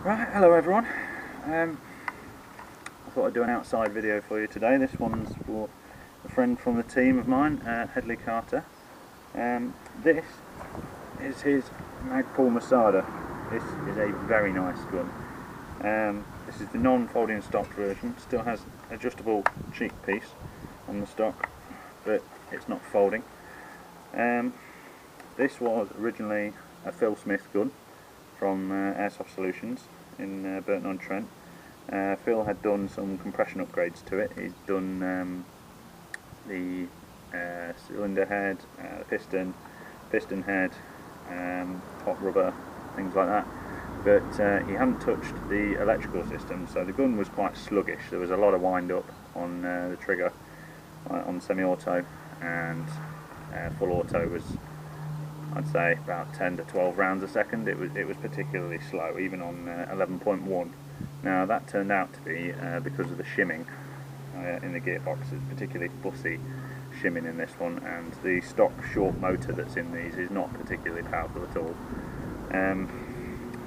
Right, hello everyone. I thought I'd do an outside video for you today. This one's for a friend from the team of mine, Headley Carter. This is his Magpul Masada. This is a very nice gun. This is the non-folding stock version. Still has adjustable cheek piece on the stock, but it's not folding. This was originally a Phil Smith gun from Airsoft Solutions in Burton-on-Trent. Phil had done some compression upgrades to it. He's done the cylinder head, piston head, hot rubber, things like that. But he hadn't touched the electrical system, so the gun was quite sluggish. There was a lot of wind up on the trigger on semi-auto, and full auto was, I'd say, about 10 to 12 rounds a second. It was particularly slow, even on 11.1. Now that turned out to be because of the shimming in the gearbox. It's particularly fussy shimming in this one, and the stock short motor that's in these is not particularly powerful at all.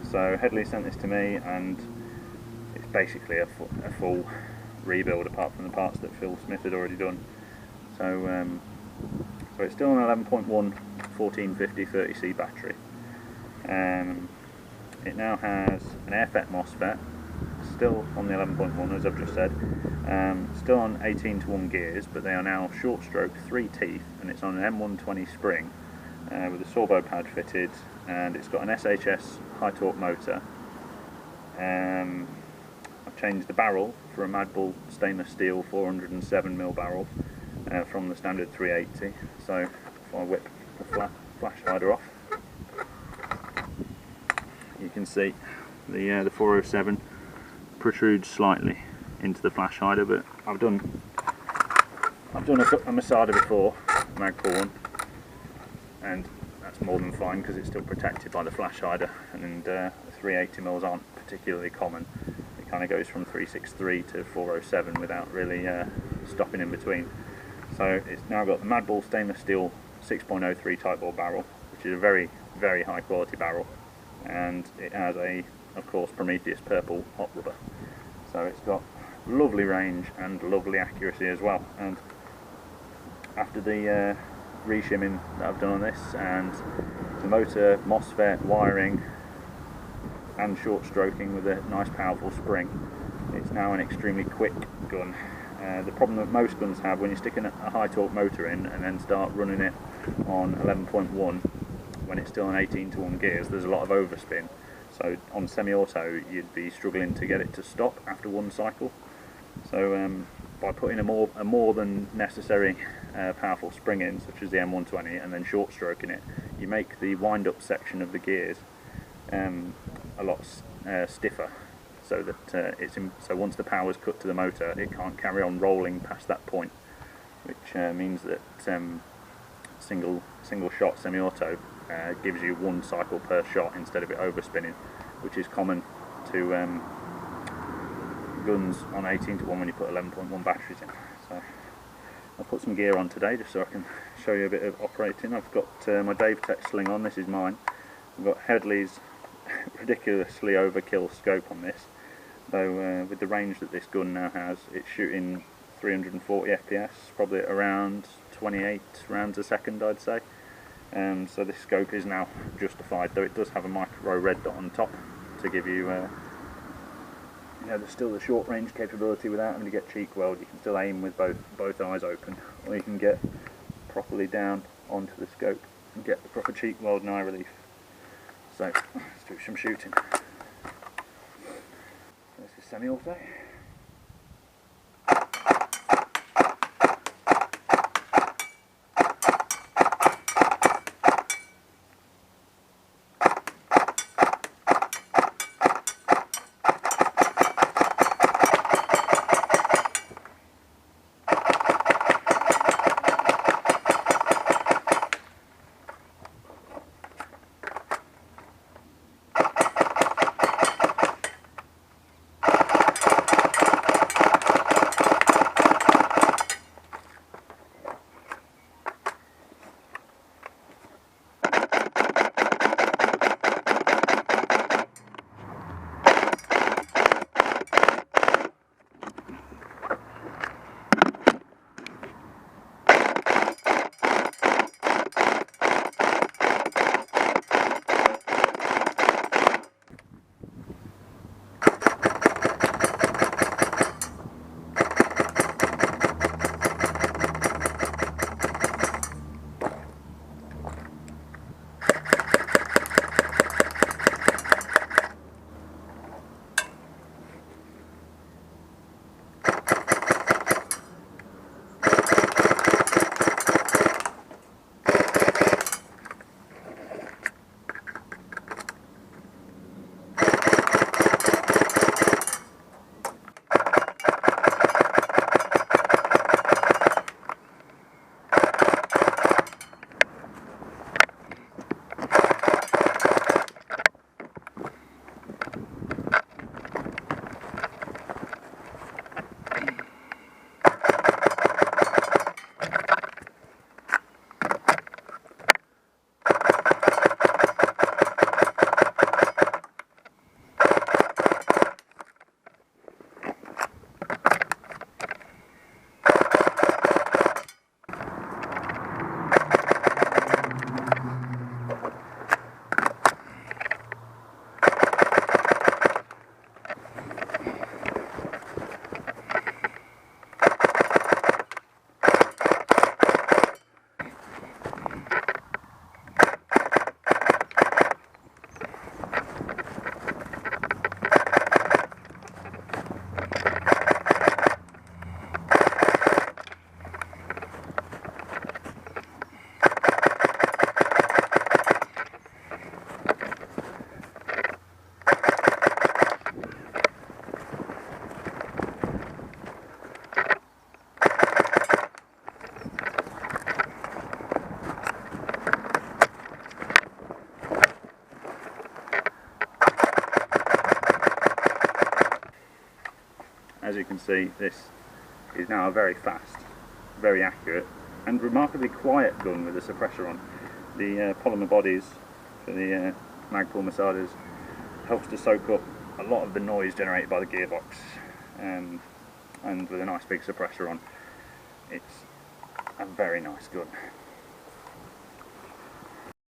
So Headley sent this to me, and it's basically a full rebuild apart from the parts that Phil Smith had already done. So it's still an 11.1 1450 30C battery. It now has an air-fet MOSFET, still on the 11.1 as I've just said, still on 18:1 gears, but they are now short stroke 3 teeth, and it's on an M120 spring with a servo pad fitted, and it's got an SHS high torque motor. I've changed the barrel for a Magpul stainless steel 407mm barrel from the standard 380. So if I whip the flash hider off, you can see the 407 protrudes slightly into the flash hider, but I've done a Masada before, a Magpul one, and that's more than fine because it's still protected by the flash hider, and 380mm aren't particularly common. It kind of goes from 363 to 407 without really stopping in between. So it's now got the Magpul stainless steel 6.03 type bore barrel, which is a very, very high quality barrel, and it has a, of course, Prometheus purple hot rubber. So it's got lovely range and lovely accuracy as well. And after the reshimming that I've done on this, and the motor, MOSFET, wiring, and short stroking with a nice powerful spring, it's now an extremely quick gun. The problem that most guns have when you're sticking a high torque motor in and then start running it on 11.1 when it's still on 18:1 gears, there's a lot of overspin. So on semi-auto you'd be struggling to get it to stop after one cycle. So by putting a more than necessary powerful spring in, such as the M120, and then short stroking it, you make the wind up section of the gears a lot stiffer, so that so once the power's cut to the motor, it can't carry on rolling past that point, which means that single shot semi-auto gives you one cycle per shot instead of it overspinning, which is common to guns on 18:1 when you put 11.1 batteries in. So I'll put some gear on today just so I can show you a bit of operating. I've got my Dave Tech sling on. This is mine. I've got Headley's ridiculously overkill scope on this. So with the range that this gun now has, it's shooting 340 FPS, probably at around 28 rounds a second, I'd say. So this scope is now justified, though it does have a micro red dot on top to give you, there's still the short range capability without having to get cheek weld. You can still aim with both eyes open, or you can get properly down onto the scope and get the proper cheek weld and eye relief. So let's do some shooting. This is semi-auto. as you can see, this is now a very fast, very accurate and remarkably quiet gun with the suppressor on. The polymer bodies for the Magpul Masadas helps to soak up a lot of the noise generated by the gearbox, and with a nice big suppressor on, it's a very nice gun.